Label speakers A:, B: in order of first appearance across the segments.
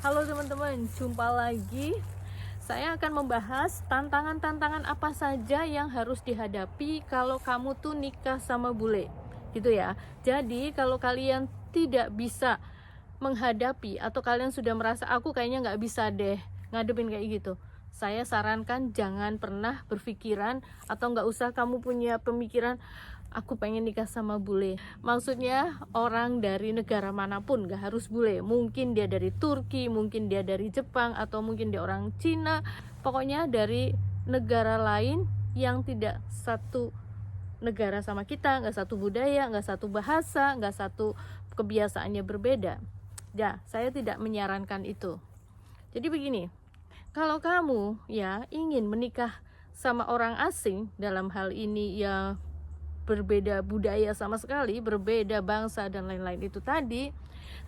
A: Halo teman-teman, jumpa lagi. Saya akan membahas tantangan-tantangan apa saja yang harus dihadapi kalau kamu tuh nikah sama bule, gitu ya. Jadi kalau kalian tidak bisa menghadapi atau kalian sudah merasa aku kayaknya nggak bisa deh ngadepin kayak gitu, saya sarankan jangan pernah berpikiran atau nggak usah kamu punya pemikiran aku pengen nikah sama bule. Maksudnya orang dari negara manapun, gak harus bule. Mungkin dia dari Turki, mungkin dia dari Jepang, atau mungkin dia orang Cina. Pokoknya dari negara lain yang tidak satu negara sama kita, gak satu budaya, gak satu bahasa, gak satu kebiasaannya berbeda. Ya, saya tidak menyarankan itu. Jadi begini, kalau kamu ya ingin menikah sama orang asing, dalam hal ini ya berbeda budaya sama sekali, berbeda bangsa dan lain-lain itu tadi,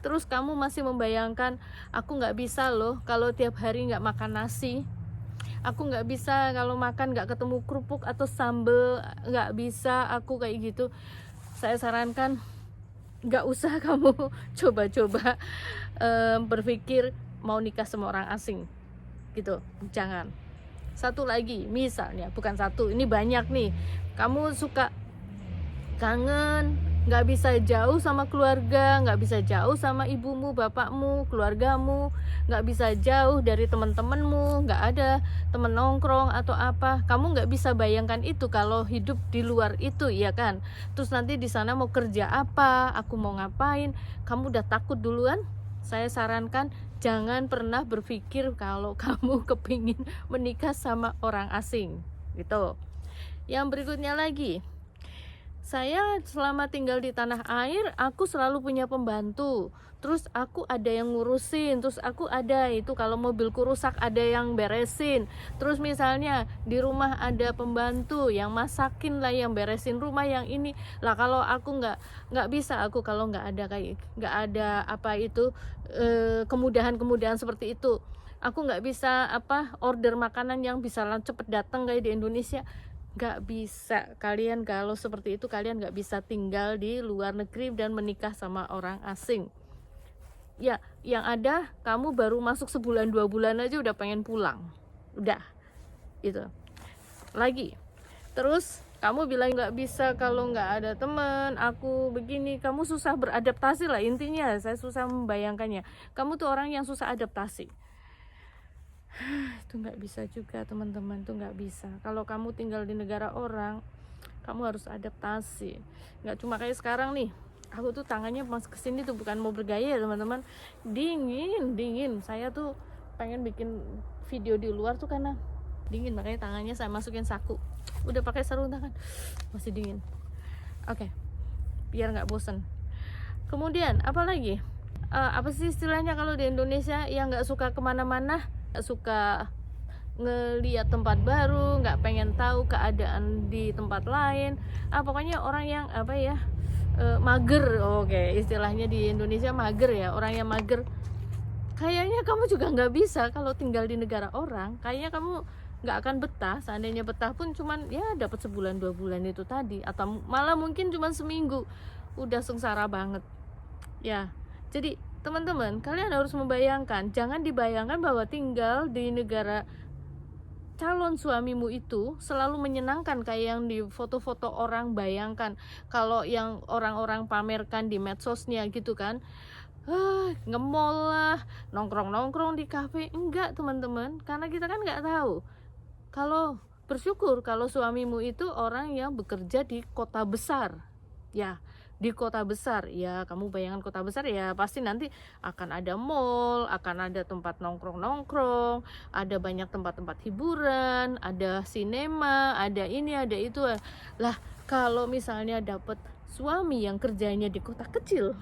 A: terus kamu masih membayangkan aku nggak bisa loh kalau tiap hari nggak makan nasi, aku nggak bisa kalau makan nggak ketemu kerupuk atau sambel, nggak bisa aku kayak gitu. Saya sarankan nggak usah kamu coba-coba berpikir mau nikah sama orang asing gitu, jangan. Satu lagi, misalnya bukan satu, ini banyak nih, kamu suka kangen, nggak bisa jauh sama keluarga, nggak bisa jauh sama ibumu, bapakmu, keluargamu, nggak bisa jauh dari teman-temanmu, nggak ada temen nongkrong atau apa. Kamu nggak bisa bayangkan itu kalau hidup di luar itu, ya kan? Terus nanti di sana mau kerja apa, aku mau ngapain, kamu udah takut duluan. Saya sarankan jangan pernah berpikir kalau kamu kepingin menikah sama orang asing gitu. Yang berikutnya lagi, saya selama tinggal di tanah air, aku selalu punya pembantu. Terus aku ada yang ngurusin, terus aku ada itu kalau mobilku rusak ada yang beresin. Terus misalnya di rumah ada pembantu yang masakin lah, yang beresin rumah yang ini. Lah kalau aku nggak bisa, aku kalau nggak ada apa itu kemudahan-kemudahan seperti itu. Aku nggak bisa order makanan yang bisa cepet datang kayak di Indonesia. Gak bisa. Kalian kalau seperti itu kalian gak bisa tinggal di luar negeri dan menikah sama orang asing. Ya, yang ada kamu baru masuk sebulan 2 bulan aja udah pengen pulang. Udah, itu. Lagi, terus kamu bilang gak bisa kalau gak ada teman, aku begini, kamu susah beradaptasi lah intinya. Saya susah membayangkannya. Kamu tuh orang yang susah adaptasi. Itu nggak bisa juga teman-teman, tuh nggak bisa. Kalau kamu tinggal di negara orang, kamu harus adaptasi. Nggak cuma kayak sekarang nih, aku tuh tangannya pas kesini tuh bukan mau bergaya ya teman-teman, dingin. Saya tuh pengen bikin video di luar tuh karena dingin, makanya tangannya saya masukin saku. Udah pakai sarung tangan masih dingin. Oke, biar nggak bosen. Kemudian apa lagi? Apa sih istilahnya kalau di Indonesia yang nggak suka kemana-mana, nggak suka ngeliat tempat baru, nggak pengen tahu keadaan di tempat lain, pokoknya orang yang mager. Oke, istilahnya di Indonesia mager ya, orang yang mager. Kayaknya kamu juga nggak bisa kalau tinggal di negara orang, kayaknya kamu nggak akan betah. Seandainya betah pun cuman ya dapat sebulan 2 bulan itu tadi, atau malah mungkin cuman seminggu, udah sengsara banget ya. Jadi teman-teman, kalian harus membayangkan, jangan dibayangkan bahwa tinggal di negara calon suamimu itu selalu menyenangkan kayak yang di foto-foto orang. Bayangkan kalau yang orang-orang pamerkan di medsosnya gitu kan, nge-mall lah, nongkrong-nongkrong di kafe. Enggak teman-teman, karena kita kan nggak tahu. Kalau bersyukur kalau suamimu itu orang yang bekerja di kota besar ya, di kota besar ya. Kamu bayangkan kota besar ya, pasti nanti akan ada mall, akan ada tempat nongkrong-nongkrong, ada banyak tempat-tempat hiburan, ada sinema, ada ini, ada itu lah. Kalau misalnya dapat suami yang kerjanya di kota kecil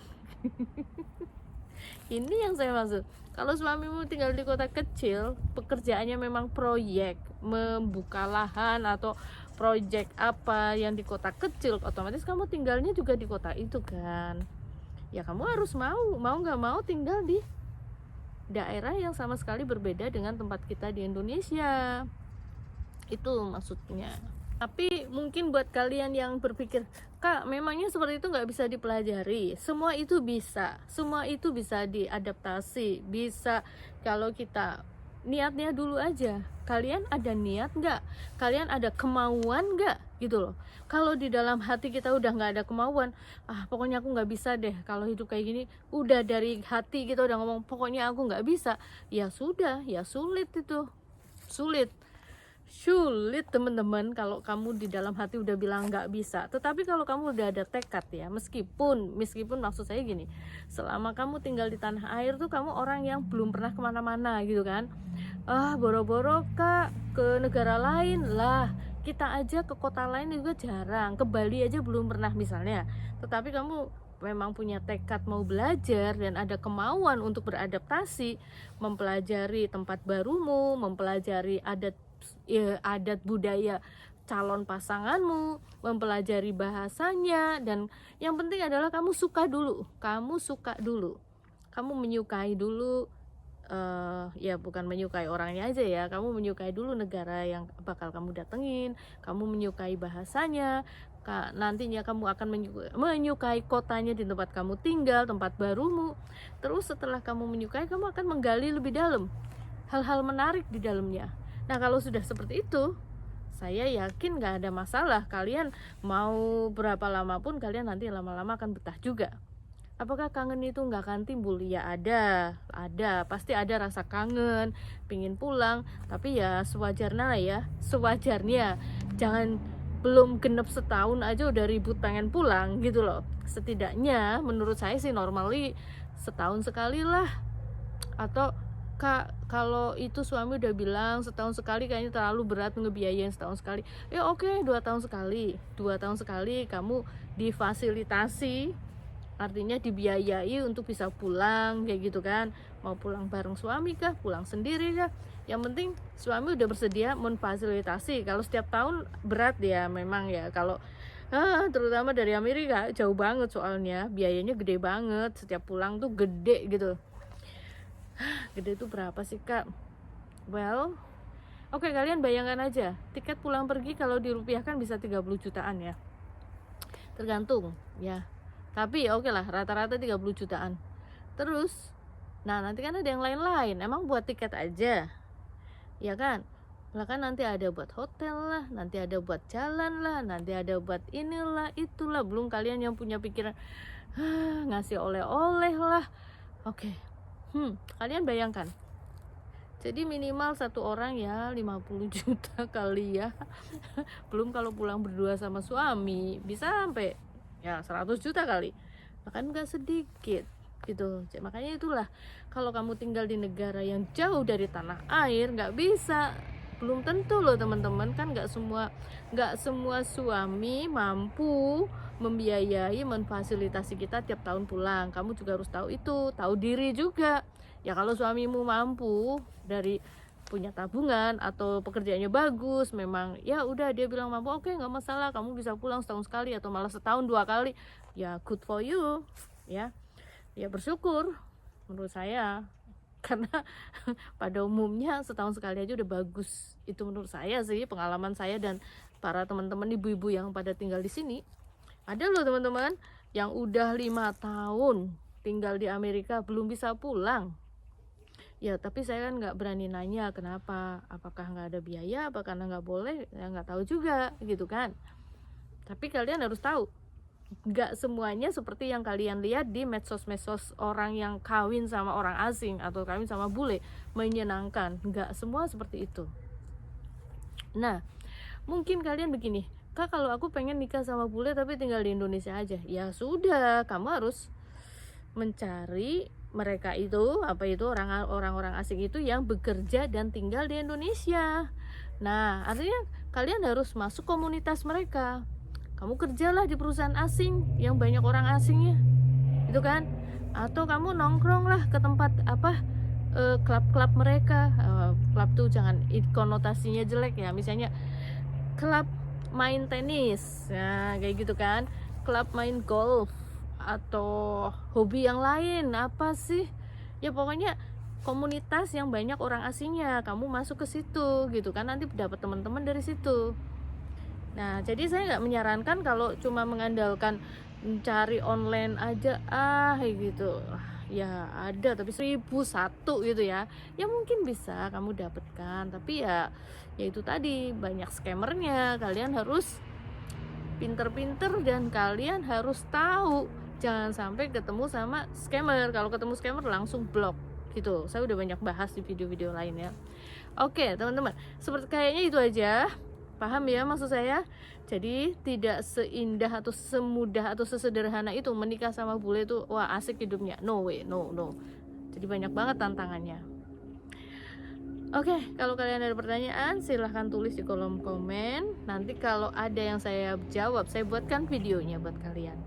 A: ini yang saya maksud. Kalau suamimu tinggal di kota kecil, pekerjaannya memang proyek, membuka lahan atau proyek apa yang di kota kecil, otomatis kamu tinggalnya juga di kota itu kan. Ya kamu harus mau nggak mau tinggal di daerah yang sama sekali berbeda dengan tempat kita di Indonesia. Itu maksudnya. Tapi mungkin buat kalian yang berpikir, Kak, memangnya seperti itu nggak bisa dipelajari? Semua itu bisa, semua itu bisa diadaptasi, bisa kalau kita niatnya dulu aja. Kalian ada niat nggak? Kalian ada kemauan nggak? Gitu loh. Kalau di dalam hati kita udah nggak ada kemauan, pokoknya aku nggak bisa deh kalau hidup kayak gini. Udah dari hati kita udah ngomong, pokoknya aku nggak bisa. Ya sudah, ya sulit itu, sulit teman-teman. Kalau kamu di dalam hati udah bilang nggak bisa, tetapi kalau kamu udah ada tekad ya, meskipun maksud saya gini, selama kamu tinggal di tanah air tuh kamu orang yang belum pernah kemana-mana gitu kan. Boro-boro Kak ke negara lain lah, kita aja ke kota lain juga jarang, ke Bali aja belum pernah misalnya, tetapi kamu memang punya tekad mau belajar dan ada kemauan untuk beradaptasi, mempelajari tempat barumu, mempelajari adat budaya calon pasanganmu, mempelajari bahasanya, dan yang penting adalah kamu suka dulu, kamu menyukai dulu. Ya bukan menyukai orangnya aja ya, kamu menyukai dulu negara yang bakal kamu datengin, kamu menyukai bahasanya, nantinya kamu akan menyukai kotanya di tempat kamu tinggal, tempat barumu. Terus setelah kamu menyukai, kamu akan menggali lebih dalam hal-hal menarik di dalamnya. Nah kalau sudah seperti itu, saya yakin gak ada masalah. Kalian mau berapa lama pun, kalian nanti lama-lama akan betah juga. Apakah kangen itu nggak akan timbul? Ya ada, pasti ada rasa kangen, pingin pulang. Tapi ya sewajarnya. Jangan belum genep setahun aja udah ribut pengen pulang gitu loh. Setidaknya menurut saya sih normally setahun sekali lah. Atau Kak, kalau itu suami udah bilang setahun sekali kayaknya terlalu berat ngebiayain setahun sekali, ya oke, 2 tahun sekali kamu difasilitasi, artinya dibiayai untuk bisa pulang kayak gitu kan. Mau pulang bareng suami kah, pulang sendiri kah, yang penting suami udah bersedia memfasilitasi. Kalau setiap tahun berat ya memang ya, kalau terutama dari Amerika jauh banget, soalnya biayanya gede banget, setiap pulang tuh gede gitu. Gede itu berapa sih Kak? Well, oke, kalian bayangkan aja tiket pulang pergi kalau dirupiahkan bisa 30 jutaan ya, tergantung ya, tapi oke lah, rata-rata 30 jutaan. Terus nah nanti kan ada yang lain-lain, emang buat tiket aja ya kan? Lah kan nanti ada buat hotel lah, nanti ada buat jalan lah, nanti ada buat inilah itulah, belum kalian yang punya pikiran ngasih oleh-oleh lah. Oke. Kalian bayangkan, jadi minimal satu orang ya 50 juta kali ya. Belum kalau pulang berdua sama suami bisa sampai ya 100 juta kali, bahkan nggak sedikit gitu. Makanya itulah, kalau kamu tinggal di negara yang jauh dari tanah air, nggak bisa, belum tentu loh teman-teman, kan nggak semua suami mampu membiayai, memfasilitasi kita tiap tahun pulang. Kamu juga harus tahu itu, tahu diri juga ya. Kalau suamimu mampu, dari punya tabungan atau pekerjaannya bagus, memang ya udah dia bilang mampu, oke, nggak masalah, kamu bisa pulang setahun sekali atau malah setahun 2 kali, ya good for you ya, bersyukur menurut saya. Karena pada umumnya setahun sekali aja udah bagus, itu menurut saya sih, pengalaman saya dan para teman-teman ibu-ibu yang pada tinggal di sini. Ada loh teman-teman yang udah 5 tahun tinggal di Amerika belum bisa pulang ya, tapi saya kan nggak berani nanya kenapa, apakah nggak ada biaya, apa karena nggak boleh, ya nggak tahu juga gitu kan. Tapi kalian harus tahu, nggak semuanya seperti yang kalian lihat di medsos orang yang kawin sama orang asing atau kawin sama bule menyenangkan, nggak semua seperti itu. Nah mungkin kalian begini, Kak, kalau aku pengen nikah sama bule tapi tinggal di Indonesia aja, ya sudah, kamu harus mencari mereka itu, orang-orang asing itu yang bekerja dan tinggal di Indonesia. Nah artinya kalian harus masuk komunitas mereka. Kamu kerjalah di perusahaan asing yang banyak orang asingnya itu kan, atau kamu nongkrong lah ke tempat klub-klub mereka. Klub tuh jangan konotasinya jelek ya, misalnya klub main tenis, nah kayak gitu kan, klub main golf, atau hobi yang lain apa sih ya, pokoknya komunitas yang banyak orang asingnya, kamu masuk ke situ gitu kan, nanti dapat teman-teman dari situ Nah, jadi saya nggak menyarankan kalau cuma mengandalkan cari online aja kayak gitu. Ya ada tapi 1001 gitu ya. Ya mungkin bisa kamu dapatkan, tapi ya itu tadi banyak scammernya. Kalian harus pinter-pinter dan kalian harus tahu jangan sampai ketemu sama scammer. Kalau ketemu scammer langsung blok gitu. Saya udah banyak bahas di video-video lain ya. Oke teman-teman, seperti kayaknya itu aja. Paham ya maksud saya? Jadi tidak seindah atau semudah atau sesederhana itu menikah sama bule itu wah asik hidupnya. No way, no. Jadi banyak banget tantangannya. Oke, kalau kalian ada pertanyaan silahkan tulis di kolom komen. Nanti kalau ada yang saya jawab, saya buatkan videonya buat kalian.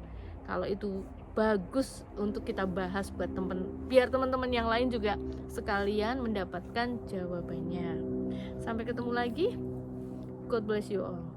A: Kalau itu bagus untuk kita bahas buat biar teman-teman yang lain juga sekalian mendapatkan jawabannya. Sampai ketemu lagi. God bless you all.